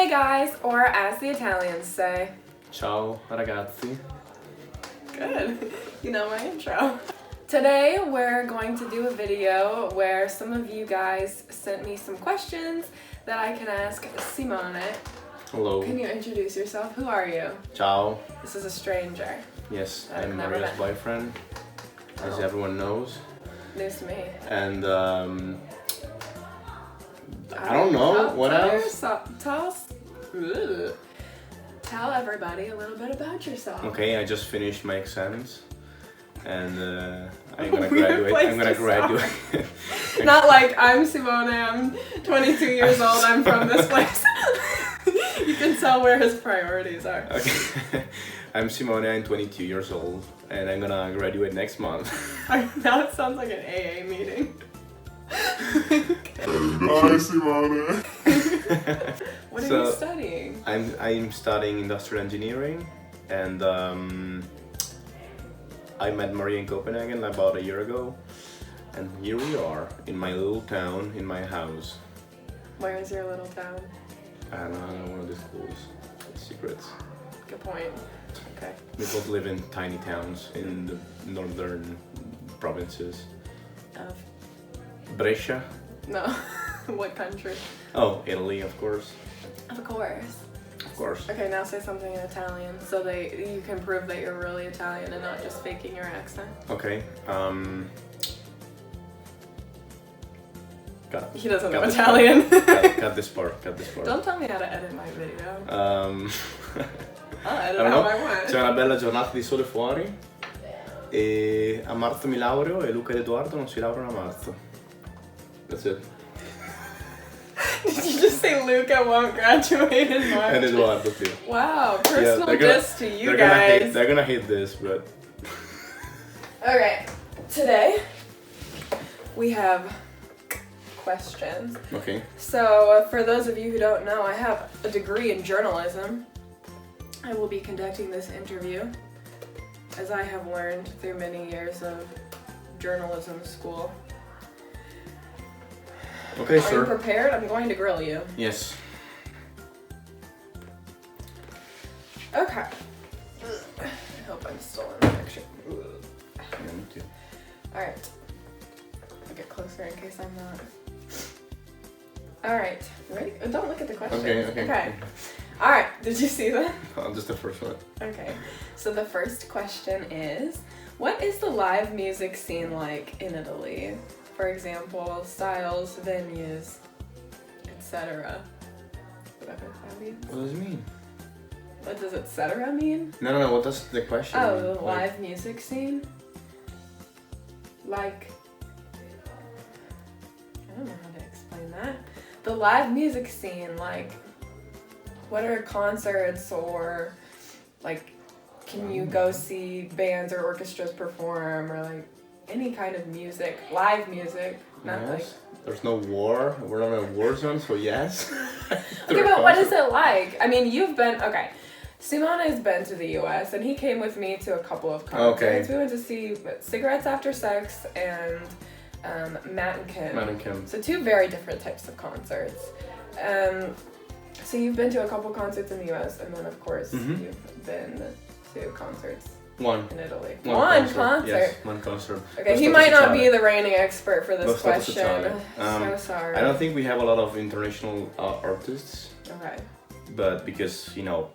Hey guys, or as the Italians say. Ciao ragazzi. Good. You know my intro. Today we're going to do a video where some of you guys sent me some questions that I can ask Simone. Hello. Can you introduce yourself? Who are you? Ciao. This is a stranger. Yes, I've I'm never Maria's met. boyfriend, as everyone knows. News to me. And I don't know, what else? Tell everybody a little bit about yourself. Okay, I just finished my exams and I'm Weird gonna place I'm gonna to graduate. Not like, I'm Simone, I'm 22 years old, I'm from this place. You can tell where his priorities are. Okay. I'm Simone, I'm 22 years old and I'm gonna graduate next month. Now it sounds like an AA meeting. Hi, Simone. What are you studying? I'm studying industrial engineering, and I met Maria in Copenhagen about a year ago, and here we are in my little town, in my house. Where is your little town? I don't want to disclose secrets. Good point. Okay. We both live in tiny towns in the northern provinces. Of? Brescia. No. What country? Oh, Italy, of course. Of course. Of course. Okay, now say something in Italian so that you can prove that you're really Italian and not just faking your accent. Okay. He doesn't know this Italian. cut this part. Cut this part. Don't tell me how to edit my video. I'll edit I don't how know. I want. C'è una bella giornata di sole fuori e a marzo mi laureo e Luca ed Edoardo non si laureano a marzo. That's it. Did you just say Luca won't graduate in March? And Edoardo too. Wow, personal they're diss to you they're guys. They're gonna hate this, but... Okay, today we have questions. Okay. So, for those of you who don't know, I have a degree in journalism. I will be conducting this interview, as I have learned through many years of journalism school. Okay, Are sir. you prepared? I'm going to grill you. Yes. Okay. I hope I'm still in the picture. Yeah, me too. Alright. I'll get closer in case I'm not. Alright. Ready? Oh, don't look at the question. Okay. Alright. Did you see that? Just the first one. Okay. So the first question is, what is the live music scene like in Italy? For example, styles, venues, etc. Whatever that means. What does it mean? What does etc. mean? No, what does the question Oh, mean? the live music scene? Like, I don't know how to explain that. The live music scene, like, what are concerts or, like, can you go see bands or orchestras perform or, like, any kind of music, live music, not Yes. like... There's no war. We're not in a war zone, so yes. Okay, but what is it like? I mean, you've been, okay, Simone has been to the US and he came with me to a couple of concerts. Okay. We went to see Cigarettes After Sex and Matt and Kim. Matt and Kim. So two very different types of concerts. So you've been to a couple concerts in the US and then of course you've been to concerts One. in Italy. One concert. Yes, one concert. Okay, Lo he stato might not sociale. be the reigning expert for this Lo stato question. sociale. So sorry. I don't think we have a lot of international artists, Okay. but because, you know,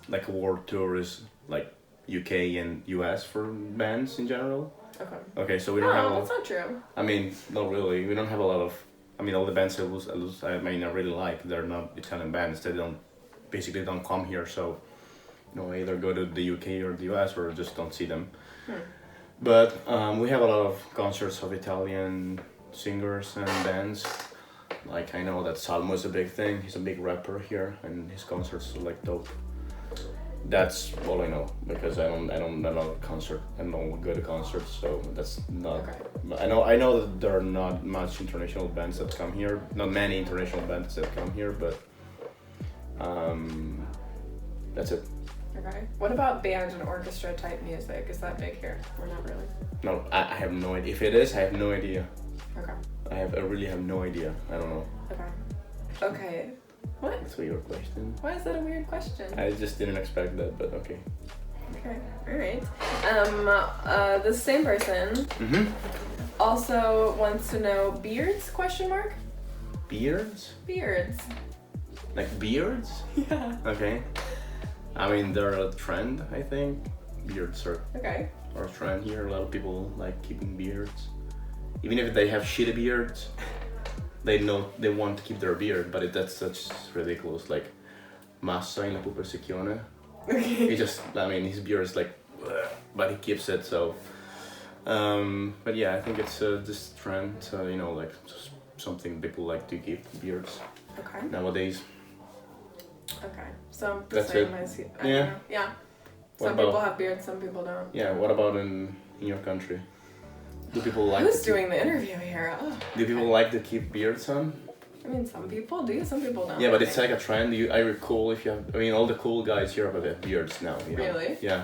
like a world tour is like UK and US for bands in general. Okay. Okay, so we don't have a No, lot. that's not true. I mean, not really. We don't have a lot of. I mean, all the bands I really like, they're not Italian bands. They basically don't come here. So, you know, either go to the UK or the US or just don't see them. But we have a lot of concerts of Italian singers and bands. Like I know that Salmo is a big thing. He's a big rapper here, and his concerts are like dope. That's all I know because I don't go to concerts, so that's not. Okay. I know that there are not much international bands that come here. Not many international bands that come here, but that's it. Okay. What about band and orchestra type music? Is that big here? Or not really? No, I have no idea. If it is, I have no idea. Okay. I really have no idea. I don't know. Okay. Okay. What? That's a weird question. Why is that a weird question? I just didn't expect that, but okay. Okay, alright. The same person Mm-hmm. also wants to know beards, question mark? Beards? Beards. Like beards? Yeah. Okay. I mean, they're a trend, I think. Beards are Okay. a trend here. A lot of people like keeping beards. Even if they have shitty beards, they know they want to keep their beard, but that's such ridiculous. Like, massa in la pupersichione. He just, I mean, his beard is like, bleh, but he keeps it, so. But yeah, I think it's this trend, you know, like something people like to keep beards Okay. nowadays. Okay. So the That's same it. as you. Yeah. Yeah. What Some about- people have beards, some people don't. Yeah, what about in your country? Do people like Who's to doing the interview here? Oh. Do people like to keep beards on? I mean, some people do, some people don't. Yeah, but I it's think. like a trend. I recall if you have, I mean, all the cool guys here have beards now. You know? Really? Yeah.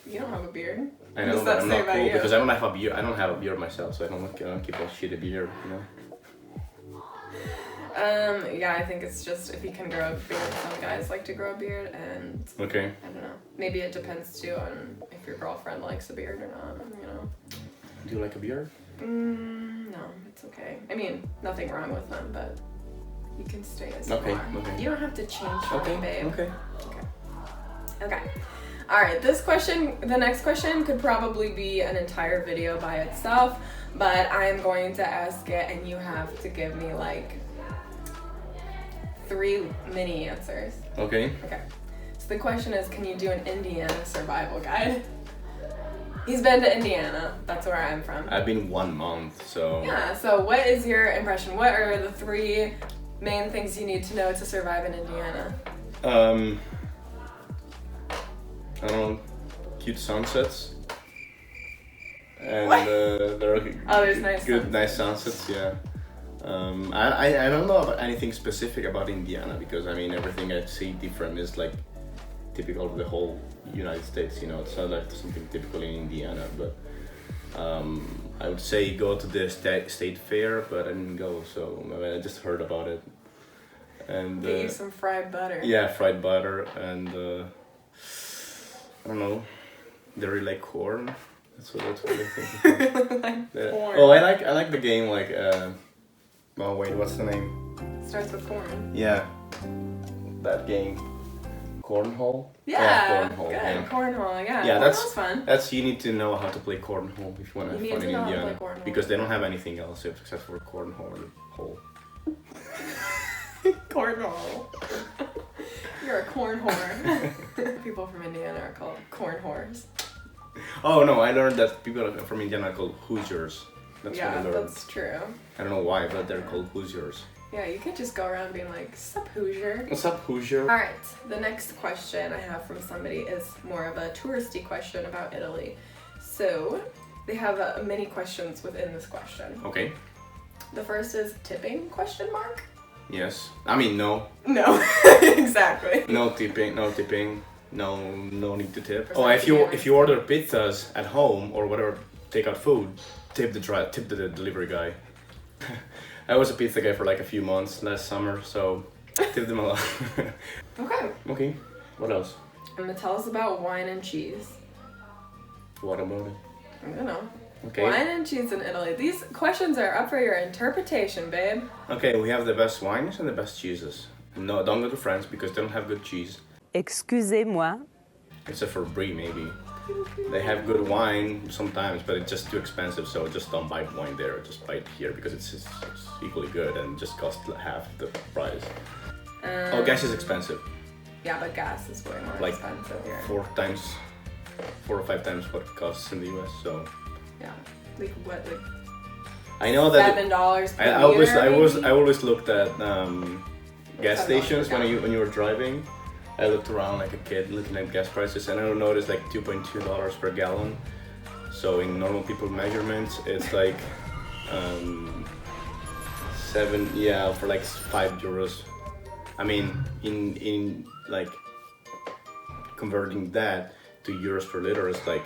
You don't have a beard. I What know, does but that I'm say not about cool you? because I don't have a beard. I don't have a beard myself, so I don't keep a shitty beard. You know. Yeah, I think it's just if you can grow a beard. Some guys like to grow a beard, and Okay. I don't know. Maybe it depends too on if your girlfriend likes a beard or not. You know. Do you like a beard? No, it's okay. I mean, nothing wrong with them, but you can stay as Okay, you are. okay. You don't have to change for Okay. me, babe. Okay. Okay. All right. The next question could probably be an entire video by itself, but I'm going to ask it, and you have to give me like 3 mini answers. Okay. Okay. So the question is, can you do an Indiana survival guide? He's been to Indiana. That's where I'm from. I've been 1 month, so. Yeah. So what is your impression? What are the 3 main things you need to know to survive in Indiana? I don't know, cute sunsets. And What? there are there's nice nice sunsets, yeah. I don't know about anything specific about Indiana because I mean everything I see different is like typical of the whole United States, you know. It's not like something typical in Indiana, but I would say go to the state fair, but I didn't go, so I mean, I just heard about it. And Get you some fried butter. yeah, fried butter and I don't know, they really like corn. That's what I think. Like Yeah. corn. Oh, I like the game like oh wait, what's the name? Starts with corn. Yeah, that game, cornhole. Yeah, cornhole. good. Yeah. Cornhole, yeah. Yeah, that's Cornhole's fun. That's you need to know how to play cornhole if you want to You have need fun to in know how to Indiana play cornhole. because they don't have anything else except for cornhole and hole. Cornhole. You're a corn whore. People from Indiana are called corn whores. Oh no, I learned that people from Indiana are called Hoosiers. That's what I Yeah, learned. that's true. I don't know why, but they're called Hoosiers. Yeah, you could just go around being like, sup Hoosier. What's up, Hoosier? Alright, the next question I have from somebody is more of a touristy question about Italy. So, they have many questions within this question. Okay. The first is tipping, question mark? Yes. I mean, no. No, exactly. No tipping. No tipping. No need to tip. For Oh, some if you order pizzas at home or whatever, take out food, tip the delivery guy. I was a pizza guy for like a few months last summer, so tip them a lot. Okay. Okay. What else? And tell us about wine and cheese. What about it? I don't know. Okay. Wine and cheese in Italy. These questions are up for your interpretation, babe. Okay, we have the best wines and the best cheeses. No, don't go to France because they don't have good cheese. Excusez-moi. Except for Brie, maybe. They have good wine sometimes, but it's just too expensive, so just don't buy wine there. Just buy it here because it's equally good and just costs half the price. Oh, gas is expensive. Yeah, but gas is way more Like expensive here. 4 or 5 times what it costs in the US. So Yeah. Like what, like I know that $7 per I liter, maybe? always looked at gas $7 stations per when you were driving. I looked around like a kid looking at gas prices, and I noticed like $2.2 per gallon. So in normal people measurements, it's like 7, yeah, for like €5. I mean, in like converting that to euros per liter, it's like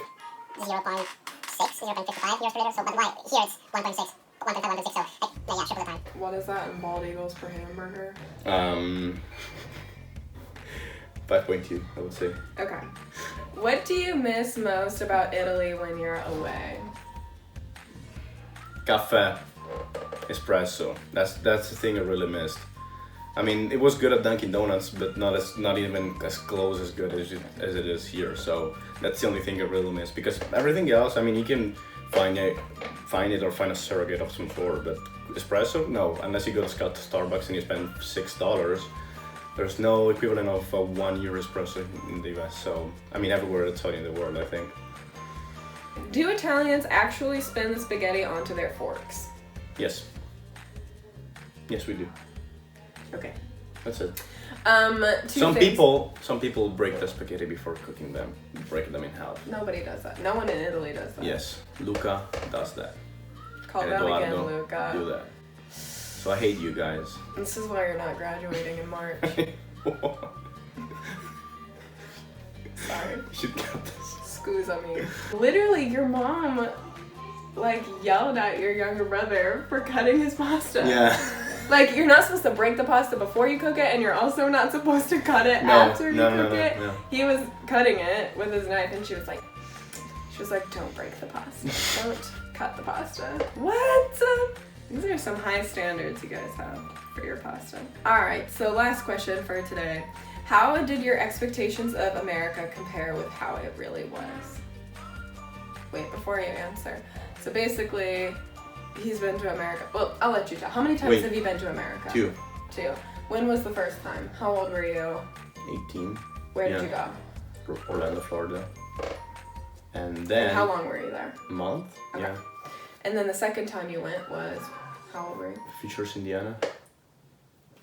0.6, 0.55 euros per liter. So, but why? Here it's 1.6, 1.5, 1.6. So, like, Yeah, triple the time. What is that in bald eagles per hamburger? 5.2, I would say. Okay. What do you miss most about Italy when you're away? Cafe, espresso. That's the thing I really missed. I mean, it was good at Dunkin' Donuts, but not even as close as good as it is here. So that's the only thing I really miss. Because everything else, I mean, you can find it or find a surrogate of some sort. But espresso, no. Unless you go to Starbucks and you spend $6, there's no equivalent of a €1 espresso in the US. So I mean, everywhere it's in the world, I think. Do Italians actually spin the spaghetti onto their forks? Yes. Yes, we do. Okay. That's it. Two Some things. people break the spaghetti before cooking them, break them in half. Nobody does that. No one in Italy does that. Yes, Luca does that. Call And that again, Eduardo Luca. do that. So I hate you guys. This is why you're not graduating in March. Sorry. You should cut this. Scusa me. Literally, your mom, like, yelled at your younger brother for cutting his pasta. Yeah. Like, you're not supposed to break the pasta before you cook it, and you're also not supposed to cut it No, after you no, cook no, it. no. He was cutting it with his knife, and she was like, don't break the pasta. Don't cut the pasta. What? These are some high standards you guys have for your pasta. All right, so last question for today. How did your expectations of America compare with how it really was? Wait, before you answer. So basically, he's been to America. Well, I'll let you tell. How many times Wait. have you been to America? 2. 2. When was the first time? How old were you? 18. Where did Yeah. you go? Orlando, Florida. And then And how long were you there? a month. Okay. Yeah. And then the second time you went was, how old were you? Fishers, Indiana.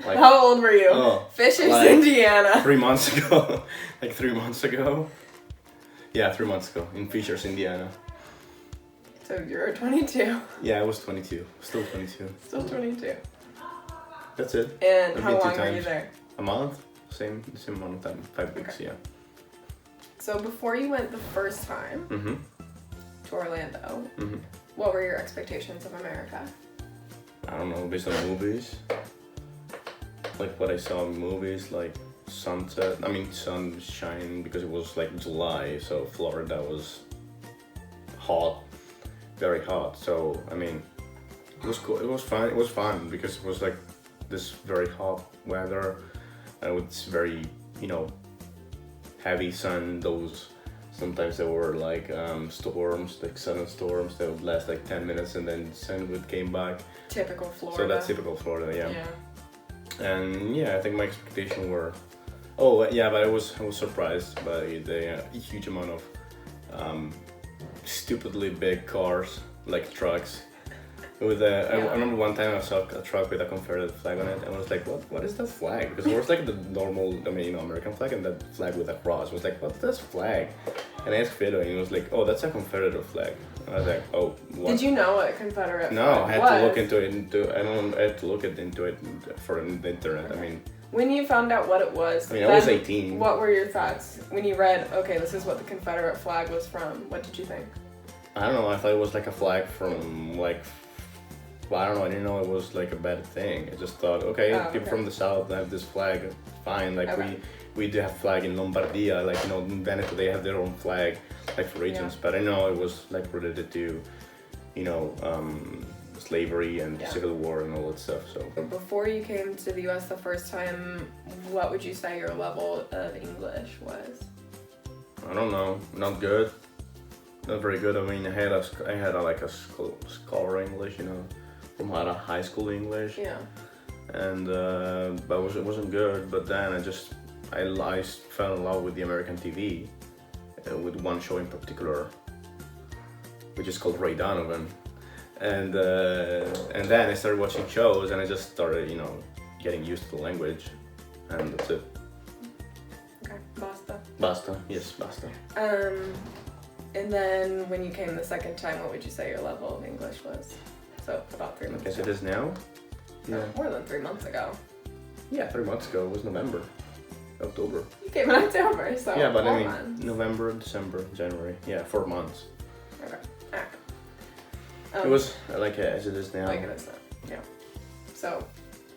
Like How old were you? Oh, Fishers, like Indiana. 3 months ago. Like 3 months ago. Yeah, 3 months ago in Fishers, Indiana. So you're 22. Yeah, I was 22. Still 22. Still 22. That's it. And I've how been 2 long were you times. there? A month. Same amount of time. 5 weeks. Okay. Yeah. So before you went the first time Mhm. to Orlando, Mhm. what were your expectations of America? I don't know, based on movies. Like what I saw in movies, like sunset. I mean, sun shining because it was like July, so Florida was hot, very hot. So I mean, it was cool. It was fun. It was fun because it was like this very hot weather, and it's very, heavy sun. Those sometimes there were like storms, like sudden storms that would last like 10 minutes, and then sun would came back. Typical Florida. So that's typical Florida, yeah. Yeah. And yeah, I think my expectations were. Oh yeah, but I was surprised by the huge amount of stupidly big cars, like trucks. With I remember one time I saw a truck with a Confederate flag on it, and I was like, "What is that flag?" Because it was like the normal, American flag, and that flag with a cross. I was like, "What's this flag?" And I asked Fido, and he was like, "Oh, that's a Confederate flag." And I was like, "Oh, what?" Did you know what Confederate No, flag I had was? to look into it. I had to look into it for the internet. I mean, When you found out what it was, I was 18. What were your thoughts when you read, okay, this is what the Confederate flag was from? What did you think? I don't know. I thought it was like a flag from like. Well, I don't know. I didn't know it was like a bad thing. I just thought, okay, people from the south have this flag, fine. Like we do have flag in Lombardia, like in Veneto they have their own flag, like for regions. But I know it was like related to, slavery and Civil War and all that stuff. So before you came to the U.S. the first time, what would you say your level of English was? I don't know. Not good. Not very good. I mean, I had a scholar English, from out of high school English. Yeah. And but it wasn't good. But then I fell in love with the American TV, with one show in particular, which is called Ray Donovan. And then I started watching shows, and I just started, getting used to the language, and that's it. Okay, basta. Basta. Yes, basta. And then when you came the second time, what would you say your level of English was? So about 3 months Like ago. it is now. No, more than 3 months ago. Yeah, 3 months ago. It was November, October. You came in October, so Yeah, but 4 I mean months. November, December, January. Yeah, 4 months. Okay. Alright. It was like as it is now. Like it is now. So,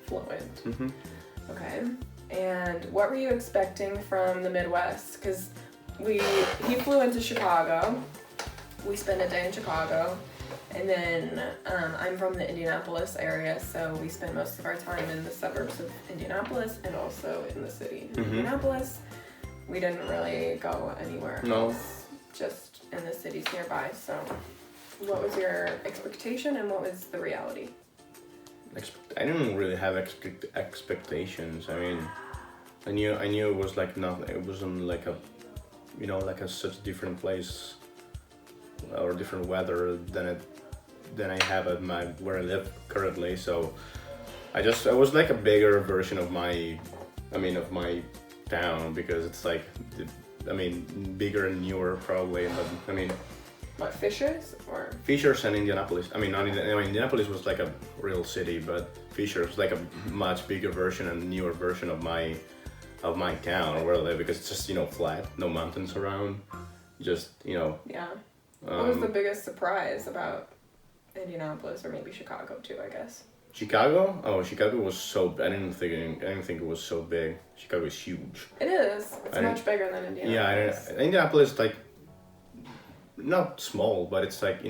fluent. Mm-hmm. Okay. And what were you expecting from the Midwest? Because he flew into Chicago. We spent a day in Chicago. And then I'm from the Indianapolis area, so we spent most of our time in the suburbs of Indianapolis and also in the city of Indianapolis. We didn't really go anywhere else, just in the cities nearby. So what was your expectation and what was the reality? I didn't really have expectations. I mean, I knew it was like nothing. It wasn't like a, like a such different place or different weather than I have at where I live currently. So I was like a bigger version of my town, because it's like, bigger and newer probably. But What, Fishers or? Fishers and Indianapolis. Indianapolis was like a real city, but Fishers was like a much bigger version and newer version of my town where I live, because it's just flat, no mountains around, just Yeah. What was the biggest surprise about Indianapolis, or maybe Chicago too, I guess? Chicago? Oh, Chicago was so. I didn't think it was so big. Chicago is huge. It is. It's much bigger than Indianapolis. Yeah, Indianapolis like not small, but it's like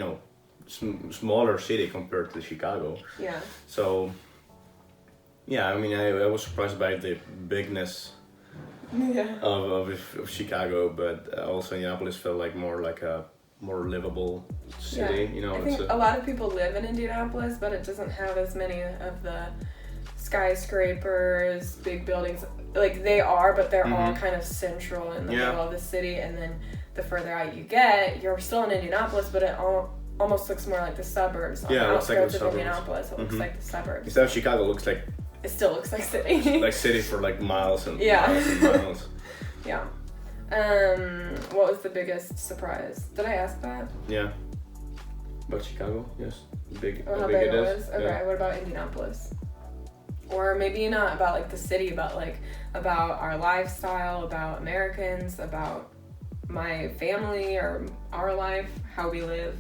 smaller city compared to Chicago. Yeah. So yeah, I was surprised by the bigness of Chicago, but also Indianapolis felt like a more livable city. I think a lot of people live in Indianapolis, but it doesn't have as many of the skyscrapers, big buildings. Like they are, but they're all kind of central in the middle of the city. And then the further out you get, you're still in Indianapolis, but it almost looks more like the suburbs. On the outskirts of Indianapolis, it looks like the suburbs. Instead of Chicago, it still looks like city. like city for like miles and miles and miles. Yeah. What was the biggest surprise? Did I ask that? Yeah. About Chicago, yes. How big it was? Okay, yeah. What about Indianapolis? Or maybe not about like the city, but like about our lifestyle, about Americans, about my family or our life, how we live.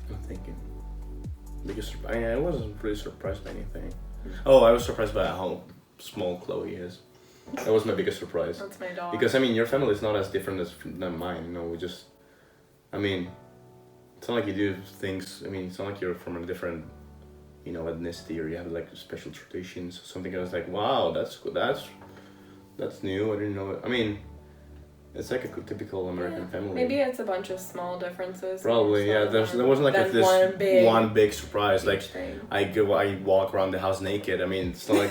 I'm thinking. Biggest surprise. I wasn't really surprised by anything. Oh, I was surprised by how small Chloe is. That was my biggest surprise. That's my dog. Because your family is not as different than mine. We just, it's not like you do things. It's not like you're from a different, ethnicity, or you have like special traditions or something. I was like, wow, that's new. I didn't know it. It's like a typical American family. Maybe it's a bunch of small differences. Probably, yeah. There wasn't like this one big surprise. Like thing. I walk around the house naked. It's not like.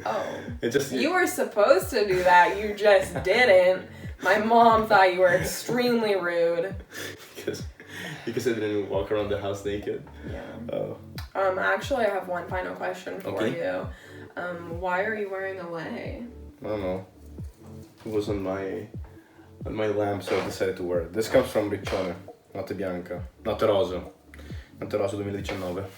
Oh. It just. You were supposed to do that. You just didn't. My mom thought you were extremely rude. Because I didn't walk around the house naked. Yeah. Oh. Actually, I have one final question for you. Why are you wearing a lei? I don't know. It was on my lamp, so I decided to wear it. This comes from Riccione, Notte Bianca. Notte Rosa 2019. What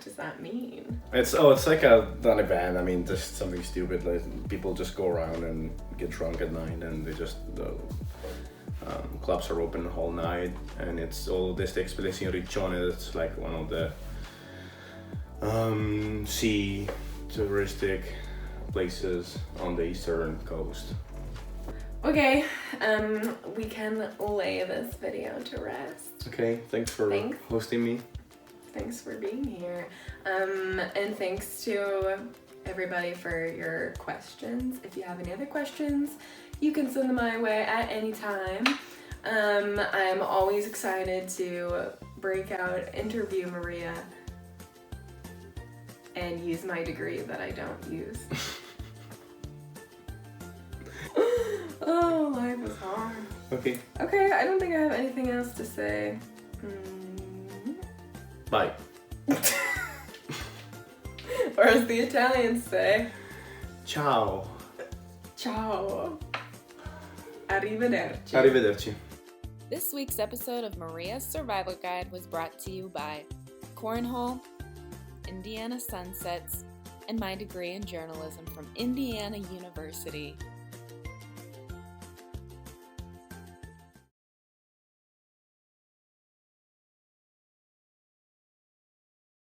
does that mean? It's like not a event. Just something stupid. Like people just go around and get drunk at night, and they just clubs are open the whole night, and it's all this takes place in Riccione. That's like one of the sea touristic places on the eastern coast. Okay, we can lay this video to rest. Okay, thanks for hosting me. Thanks for being here. And thanks to everybody for your questions. If you have any other questions, you can send them my way at any time. I'm always excited to break out, interview Maria, and use my degree that I don't use. Oh, life is hard. Okay. Okay, I don't think I have anything else to say. Bye. Or as the Italians say, ciao. Ciao. Arrivederci. Arrivederci. This week's episode of Maria's Survival Guide was brought to you by Cornhole, Indiana Sunsets, and my degree in journalism from Indiana University.